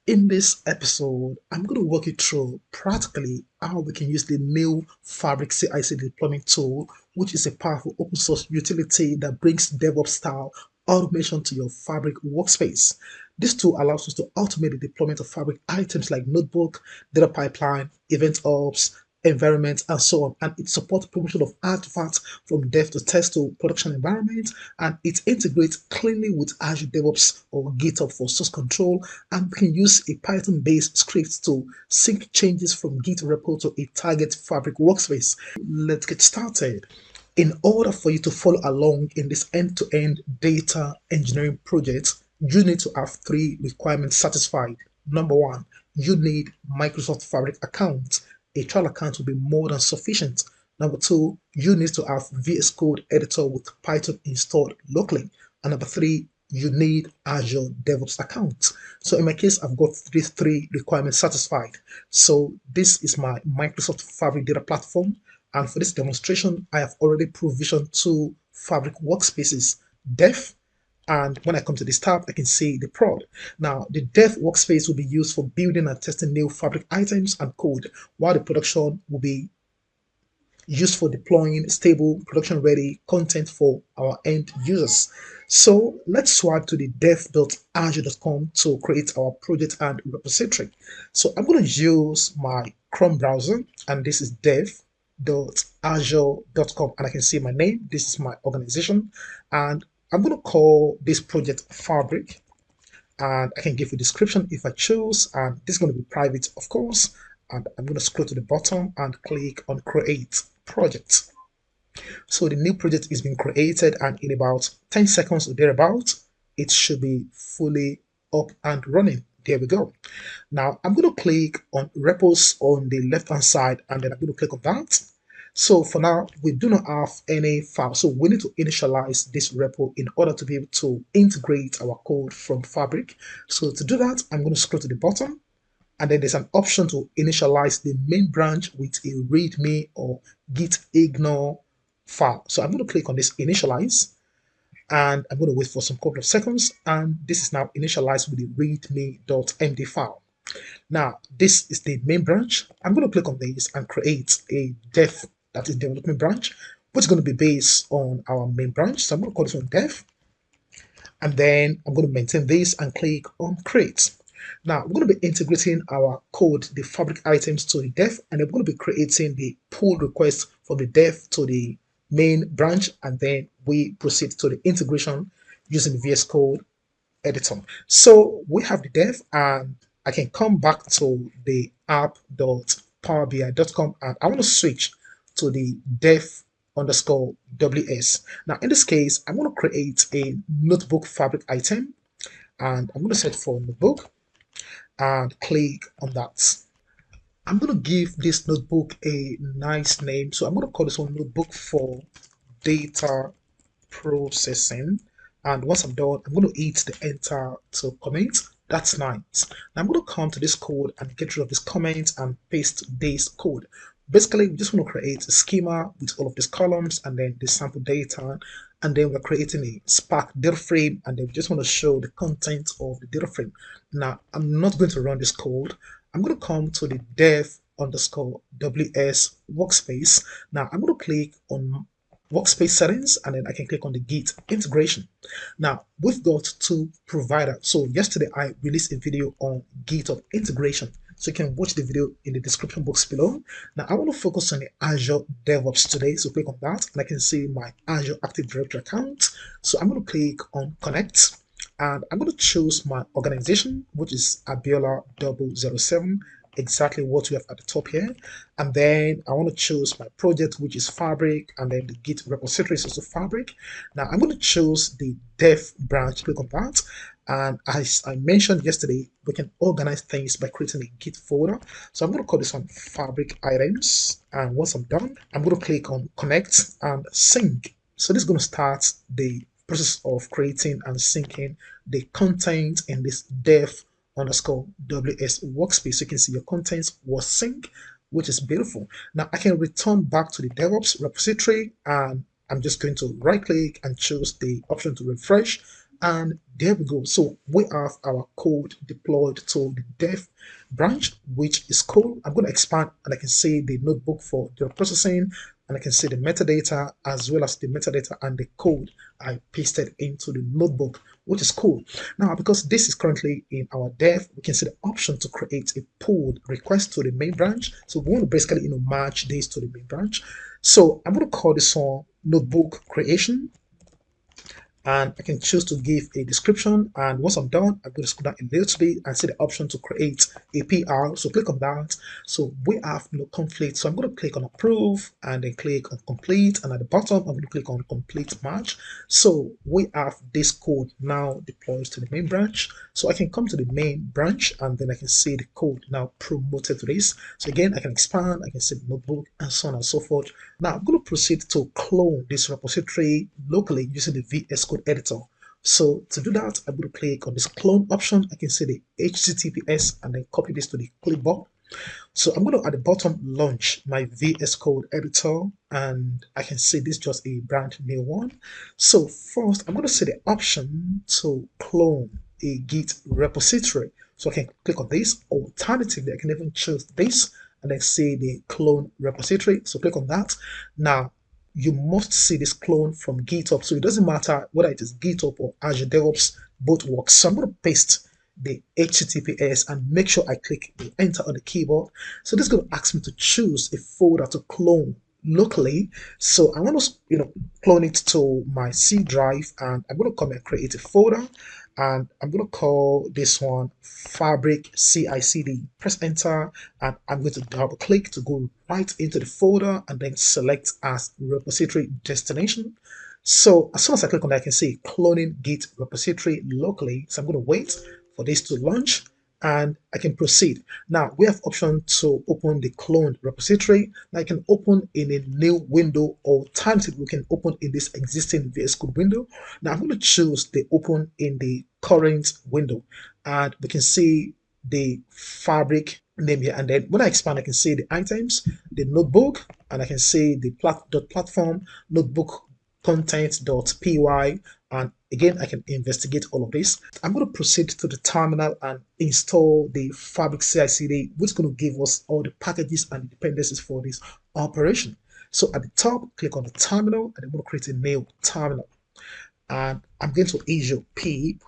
In this episode, I'm going to walk you through practically how we can use the new Fabric CI/CD deployment tool, which is a powerful open source utility that brings DevOps style automation to your Fabric workspace. This tool allows us to automate the deployment of Fabric items like notebook, data pipeline, event ops, environment, and so on. And it supports promotion of artifacts from dev to test to production environment, and it integrates cleanly with Azure DevOps or GitHub for source control, and we can use a Python-based script to sync changes from Git repo to a target Fabric workspace. Let's get started. In order for you to follow along in this end-to-end data engineering project, you need to have three requirements satisfied. Number one, you need Microsoft Fabric account. A trial account will be more than sufficient. Number two, you need to have VS Code editor with Python installed locally. And number three, you need Azure DevOps account. So in my case, I've got these three requirements satisfied. So this is my Microsoft Fabric data platform. And for this demonstration, I have already provisioned two Fabric workspaces, Dev, and when I come to this tab, I can see the prod. Now, the dev workspace will be used for building and testing new Fabric items and code, while the production will be used for deploying stable, production-ready content for our end users. So let's swipe to the dev.azure.com to create our project and repository. So I'm going to use my Chrome browser, and this is dev.azure.com, and I can see my name. This is my organization, and I'm going to call this project Fabric, and I can give a description if I choose, and this is going to be private, of course. And I'm going to scroll to the bottom and click on Create Project. So the new project is being created, and in about 10 seconds or thereabout, it should be fully up and running. There we go. Now I'm going to click on repos on the left hand side, and then I'm going to click on that. So for now, we do not have any file. So we need to initialize this repo in order to be able to integrate our code from Fabric. So to do that, I'm going to scroll to the bottom, and then there's an option to initialize the main branch with a readme or git ignore file. So I'm going to click on this initialize, and I'm going to wait for some couple of seconds, and this is now initialized with the readme.md file. Now, this is the main branch. I'm going to click on this and create a dev, that is development branch, which is going to be based on our main branch. So I'm going to call this one dev, and then I'm going to maintain this and click on create. Now, we're going to be integrating our code, the Fabric items, to the dev, and then we're going to be creating the pull request from the dev to the main branch, and then we proceed to the integration using the VS Code editor. So we have the dev, and I can come back to the app.powerbi.com, and I want to switch to the dev_ws. Now, in this case, I'm going to create a notebook Fabric item, and I'm going to search for notebook and click on that. I'm going to give this notebook a nice name. So I'm going to call this one notebook for data processing. And once I'm done, I'm going to hit the enter to comment. That's nice. Now I'm going to come to this code and get rid of this comment and paste this code. Basically, we just want to create a schema with all of these columns and then the sample data, and then we're creating a Spark data frame, and then we just want to show the content of the data frame. Now, I'm not going to run this code. I'm going to come to the dev_ws workspace. Now, I'm going to click on workspace settings, and then I can click on the Git integration. Now, we've got two providers. So yesterday, I released a video on GitHub integration. So you can watch the video in the description box below. Now I want to focus on the Azure DevOps today. So click on that, and I can see my Azure Active Directory account. So I'm going to click on connect, and I'm going to choose my organization, which is Abiola 007, exactly what we have at the top here. And then I want to choose my project, which is Fabric, and then the Git repository is also Fabric. Now I'm going to choose the dev branch, click on that. And as I mentioned yesterday, we can organize things by creating a Git folder. So I'm going to call this one Fabric items. And once I'm done, I'm going to click on connect and sync. So this is going to start the process of creating and syncing the content in this dev_ws workspace. So you can see your contents was synced, which is beautiful. Now I can return back to the DevOps repository, and I'm just going to right click and choose the option to refresh, And there we go. So we have our code deployed to the dev branch, which is cool. I'm going to expand and I can see the notebook for the processing, and I can see the metadata as well as the metadata and the code I pasted into the notebook, which is cool. Now, because this is currently in our dev, we can see the option to create a pull request to the main branch. So we want to basically, match this to the main branch. So I'm going to call this one notebook creation, and I can choose to give a description. And once I'm done, I'm going to scroll down a little bit and see the option to create a PR. So click on that. So we have no conflict. So I'm going to click on approve and then click on complete. And at the bottom, I'm going to click on complete match. So we have this code now deployed to the main branch. So I can come to the main branch and then I can see the code now promoted to this. So again, I can expand, I can see the notebook and so on and so forth. Now I'm going to proceed to clone this repository locally using the VS Code editor. So to do that, I'm going to click on this clone option. I can see the HTTPS and then copy this to the clipboard. So I'm going to at the bottom launch my VS Code editor, and I can see this just a brand new one. So first I'm going to see the option to clone a Git repository. So I can click on this. Alternatively, I can even choose this and then see the clone repository. So click on that. Now you must see this clone from GitHub. So it doesn't matter whether it is GitHub or Azure DevOps, both work. So I'm going to paste the HTTPS and make sure I click the enter on the keyboard. So this is going to ask me to choose a folder to clone locally. So I want to, clone it to my C drive, and I'm going to come and create a folder. And I'm going to call this one Fabric CICD. Press enter, and I'm going to double click to go right into the folder and then select as repository destination. So as soon as I click on that, I can see cloning Git repository locally. So I'm going to wait for this to launch and I can proceed. Now we have option to open the cloned repository. Now I can open in a new window, or alternatively we can open in this existing VS Code window. Now I'm going to choose the open in the current window, and we can see the Fabric name here. And then when I expand, I can see the items, the notebook, and I can see the platform notebook content.py, and again I can investigate all of this. I'm going to proceed to the terminal and install the Fabric CI/CD, which is going to give us all the packages and dependencies for this operation. So at the top, click on the terminal, and I'm going to create a new terminal, and I'm going to Azure pip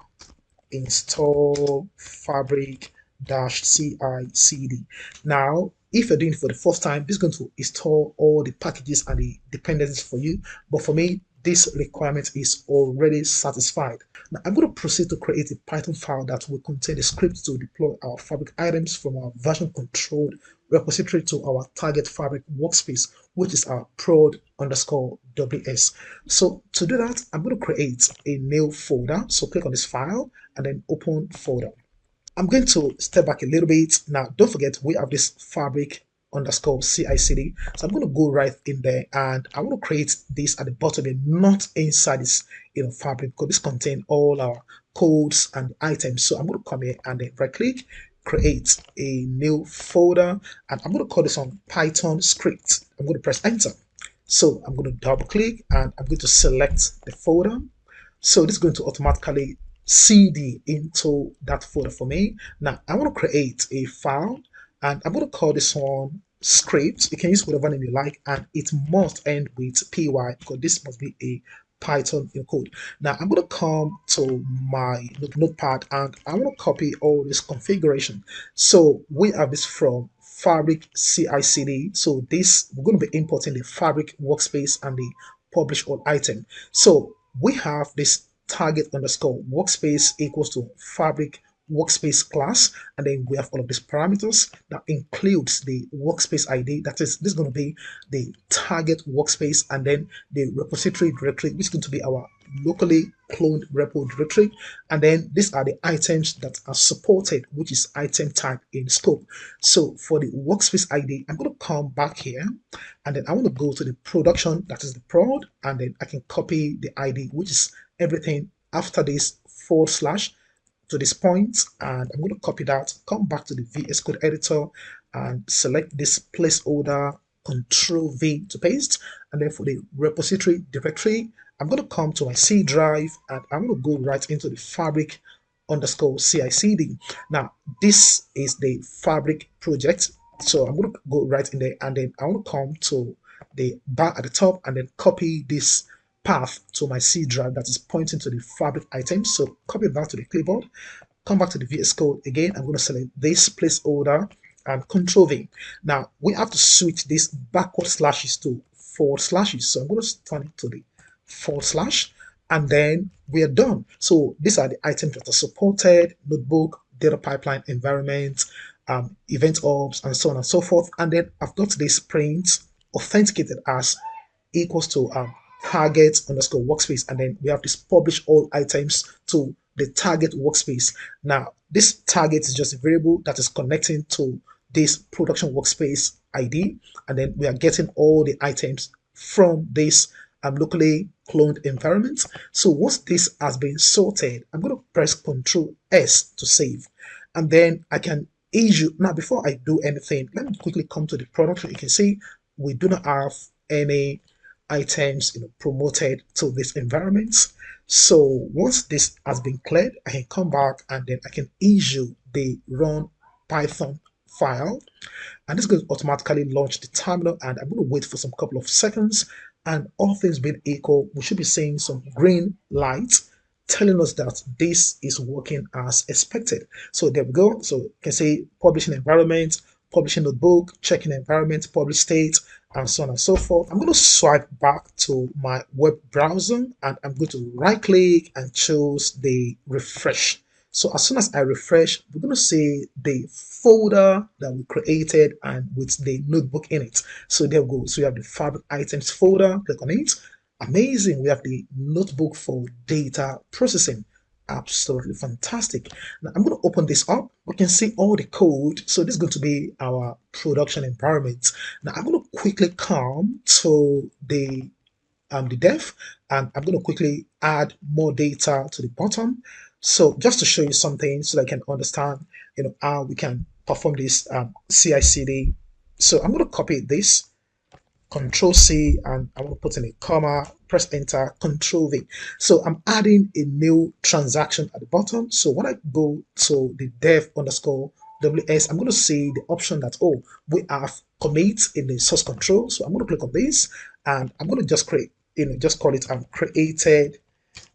install Fabric CI/CD. Now if you're doing it for the first time, this is going to install all the packages and the dependencies for you, but for me this requirement is already satisfied. Now I'm going to proceed to create a Python file that will contain a script to deploy our Fabric items from our version controlled repository to our target Fabric workspace, which is our prod_ws. So to do that, I'm going to create a new folder. So click on this file and then open folder. I'm going to step back a little bit. Now, don't forget, we have this Fabric_CICD. So I'm going to go right in there and I want to create this at the bottom and not inside this Fabric, because this contains all our codes and items. So I'm going to come here and then right click, create a new folder, and I'm going to call this on Python script. I'm going to press enter. So I'm going to double click and I'm going to select the folder. So this is going to automatically CD into that folder for me. Now I want to create a file and I'm going to call this one script. You can use whatever name you like, and it must end with py because this must be a Python code. Now I'm going to come to my notepad and I want to copy all this configuration. So we have this from Fabric CICD. So this, we're going to be importing the Fabric workspace and the publish all item. So we have this target_workspace equals to Fabric workspace class, and then we have all of these parameters that includes the workspace ID. That is, this is going to be the target workspace, and then the repository directory, which is going to be our locally cloned repo directory, and then these are the items that are supported, which is item type in scope. So for the workspace ID, I'm going to come back here and then I want to go to the production, that is the prod, and then I can copy the ID, which is everything after this / to this point, and I'm going to copy that, come back to the VS Code editor and select this placeholder, Control V to paste, and then for the repository directory, I'm going to come to my C drive and I'm going to go right into the fabric underscore CICD. Now, this is the fabric project. So I'm going to go right in there and then I want to come to the bar at the top and then copy this path to my C drive that is pointing to the fabric item. So copy that to the clipboard, come back to the VS Code again. I'm going to select this placeholder and Control V. Now we have to switch this backward slashes to forward slashes. So I'm going to turn it to the forward slash and then we are done. So these are the items that are supported: notebook, data pipeline environment, event ops, and so on and so forth. And then I've got this print authenticated as equals to target underscore workspace, and then we have this publish all items to the target workspace. Now this target is just a variable that is connecting to this production workspace ID, and then we are getting all the items from this locally cloned environment. So once this has been sorted, I'm going to press Ctrl S to save, and then I can issue. Now before I do anything, let me quickly come to the production. You can see we do not have any items promoted to this environment. So once this has been cleared, I can come back and then I can issue the run Python file, and it's going to automatically launch the terminal, and I'm going to wait for some couple of seconds, and all things being equal, we should be seeing some green light telling us that this is working as expected. So there we go. So you can say publishing environment, publishing notebook, checking environment, publish state, and so on and so forth. I'm going to swipe back to my web browser and I'm going to right click and choose the refresh. So as soon as I refresh, we're going to see the folder that we created and with the notebook in it. So there we go. So we have the fabric items folder, click on it. Amazing. We have the notebook for data processing. Absolutely fantastic. Now I'm going to open this up. We can see all the code. So this is going to be our production environment. Now I'm going to quickly come to the dev, and I'm going to quickly add more data to the bottom. So just to show you something so that I can understand, how we can perform this CI/CD. So I'm going to copy this, Control C, and I want to put in a comma, press enter, Control V. So I'm adding a new transaction at the bottom. So when I go to the dev underscore WS, I'm going to see the option that, oh, we have commit in the source control. So I'm going to click on this and I'm going to just create, just call it created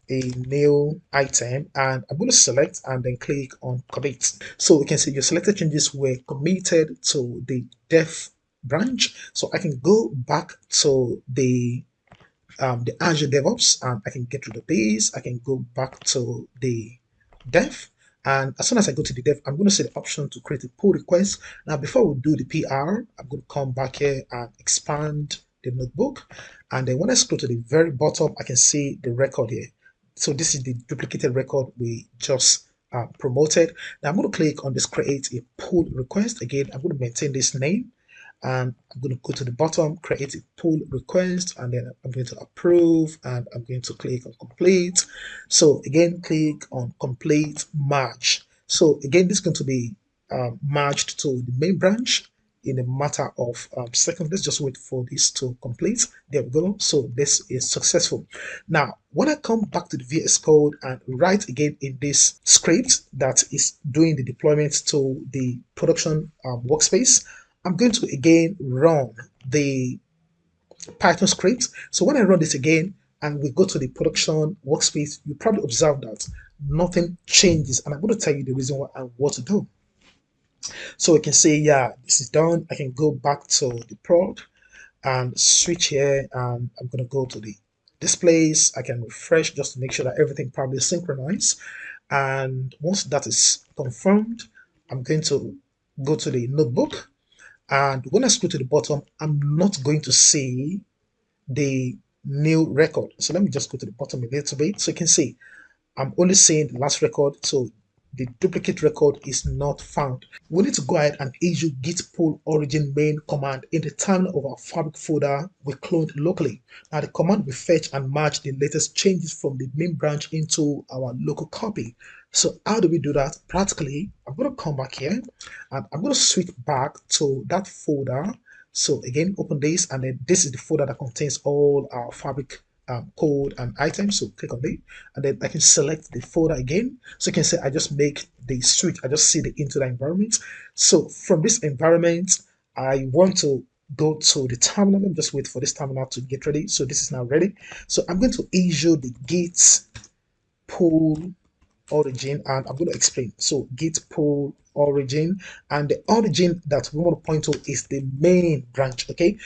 a new item, and I'm going to select and then click on commit. So we can see your selected changes were committed to the dev branch. So I can go back to the Azure DevOps and I can get rid of these. I can go back to the dev, and as soon as I go to the dev, I'm going to see the option to create a pull request. Now before we do the PR, I'm going to come back here and expand the notebook, and then when I scroll to the very bottom, I can see the record here. So this is the duplicated record we just promoted. Now I'm going to click on this create a pull request. Again, I'm going to maintain this name, and I'm going to go to the bottom, create a pull request, and then I'm going to approve, and I'm going to click on complete. So again, click on complete merge. So again, this is going to be merged to the main branch in a matter of seconds. Let's just wait for this to complete. There we go. So this is successful. Now, when I come back to the VS Code and write again in this script that is doing the deployment to the production workspace, I'm going to again run the Python script. So when I run this again and we go to the production workspace, you probably observe that nothing changes. And I'm going to tell you the reason why and what to do. So we can say, yeah, this is done. I can go back to the prod and switch here, and I'm going to go to the displays. I can refresh just to make sure that everything probably is synchronized. And once that is confirmed, I'm going to go to the notebook. And when I scroll to the bottom, I'm not going to see the new record. So let me just go to the bottom a little bit. So you can see I'm only seeing the last record. So the duplicate record is not found. We need to go ahead and issue git pull origin main command in the terminal of our fabric folder we cloned locally. Now the command will fetch and match the latest changes from the main branch into our local copy. So how do we do that? Practically, I'm going to come back here and I'm going to switch back to that folder. So again, open this, and then this is the folder that contains all our fabric code and items. So click on it, and then I can select the folder again. So you can say I just make the switch, I just see the into the environment. So from this environment, I want to go to the terminal. Let me just wait for this terminal to get ready. So this is now ready. So I'm going to issue the git pull origin, and I'm going to explain. So git pull origin, and the origin that we want to point to is the main branch. Okay,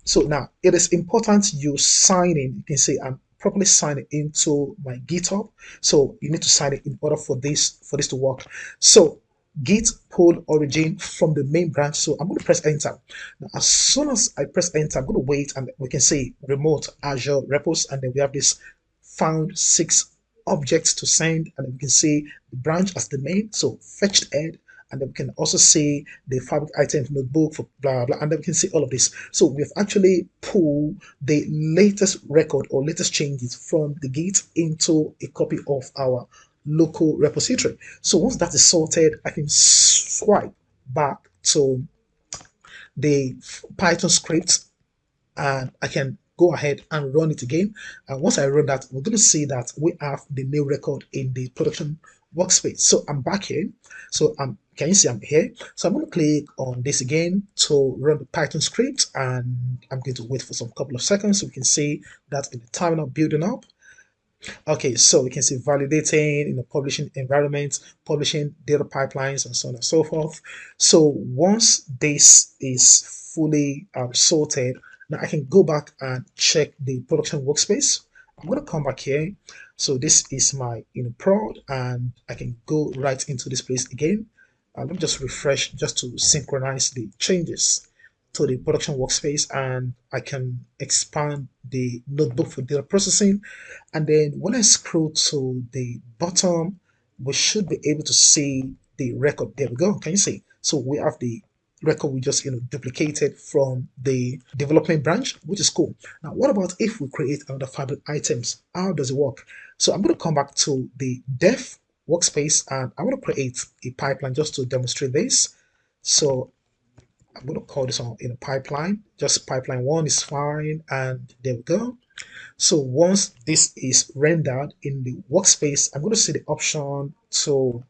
so now it is important you sign in. You can say I'm properly signing into my GitHub. So you need to sign it in order for this to work. So git pull origin from the main branch. So I'm going to press enter. Now, as soon as I press enter, I'm going to wait, and we can say remote Azure repos, and then we have this found 6 objects to send, and then we can see the branch as the main. So fetched head, and then we can also see the fabric item notebook for blah blah, and then we can see all of this. So we've actually pulled the latest record or latest changes from the Git into a copy of our local repository. So once that is sorted, I can swipe back to the Python script, and I can go ahead and run it again. And once I run that, we're going to see that we have the new record in the production workspace. So I'm back here. So can you see I'm here? So I'm going to click on this again to run the Python script, and I'm going to wait for some couple of seconds so we can see that in the terminal building up. Okay, so we can see validating in the publishing environment, publishing data pipelines, and so on and so forth. So once this is fully sorted, now I can go back and check the production workspace. I'm going to come back here. So this is my prod, and I can go right into this place again. Let me just refresh just to synchronize the changes to the production workspace, and I can expand the notebook for data processing. And then when I scroll to the bottom, we should be able to see the record. There we go. Can you see? So we have the record we just duplicated from the development branch, which is cool. Now, what about if we create another fabric items? How does it work? So I'm going to come back to the dev workspace, and I want to create a pipeline just to demonstrate this. So I'm going to call this on in a pipeline. Just pipeline 1 is fine, and there we go. So once this is rendered in the workspace, I'm going to see the option to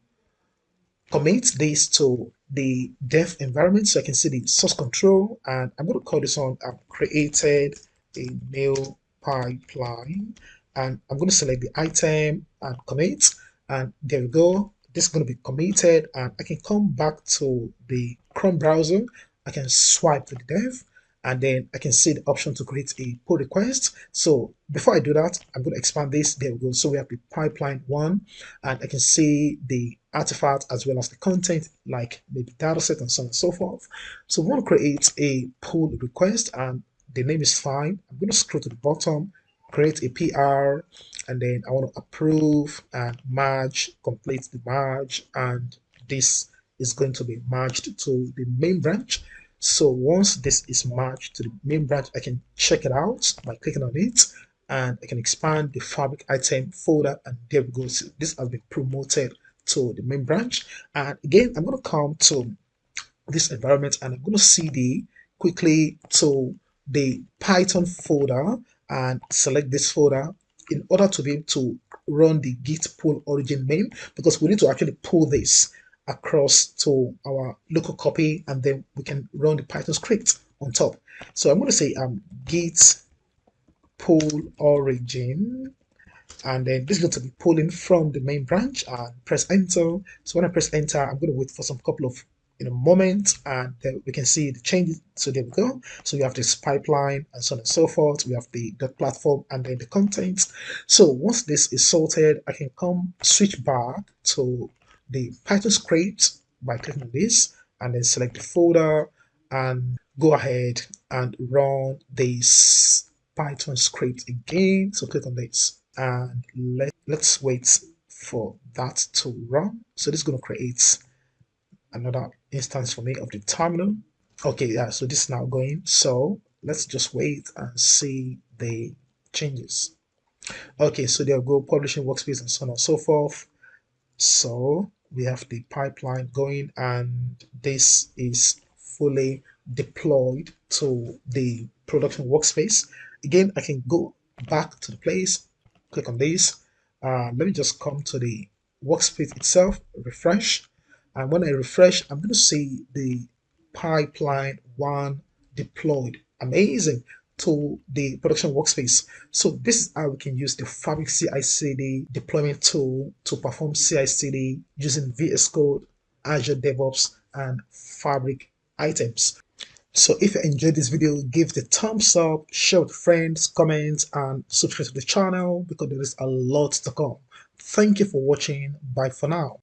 commit this to the dev environment, so I can see the source control, and I'm going to call this on I've created a new pipeline, and I'm going to select the item and commit, and there we go. This is going to be committed, and I can come back to the Chrome browser. I can swipe to the dev, and then I can see the option to create a pull request. So before I do that, I'm going to expand this. There we go. So we have the pipeline 1, and I can see the artifact as well as the content, like maybe dataset and so on and so forth. So we want to create a pull request, and the name is fine. I'm going to scroll to the bottom, create a PR, and then I want to approve and merge, complete the merge, and this is going to be merged to the main branch. So once this is merged to the main branch, I can check it out by clicking on it, and I can expand the fabric item folder, and there we go. So this has been promoted to the main branch. And again, I'm going to come to this environment, and I'm going to cd quickly to the Python folder and select this folder in order to be able to run the git pull origin main, because we need to actually pull this across to our local copy, and then we can run the Python script on top. So I'm going to say git pull origin, and then this is going to be pulling from the main branch, and press enter. So when I press enter, I'm going to wait for some couple of moments, and then we can see the changes. So there we go. So we have this pipeline and so on and so forth. We have the platform and then the contents. So once this is sorted, I can come switch back to the Python script by clicking on this, and then select the folder and go ahead and run this Python script again. So click on this, and let's wait for that to run. So this is going to create another instance for me of the terminal. Okay, yeah, so this is now going. So let's just wait and see the changes. Okay, so there we go, publishing workspace and so on and so forth. So we have the pipeline going, and this is fully deployed to the production workspace. Again, I can go back to the place, click on this. Let me just come to the workspace itself, refresh. And when I refresh, I'm going to see the pipeline one deployed. Amazing, to the production workspace. So this is how we can use the Fabric CI/CD deployment tool to perform CI/CD using VS Code, Azure DevOps, and Fabric items. So if you enjoyed this video, give the thumbs up, share with friends, comment, and subscribe to the channel because there is a lot to come. Thank you for watching. Bye for now.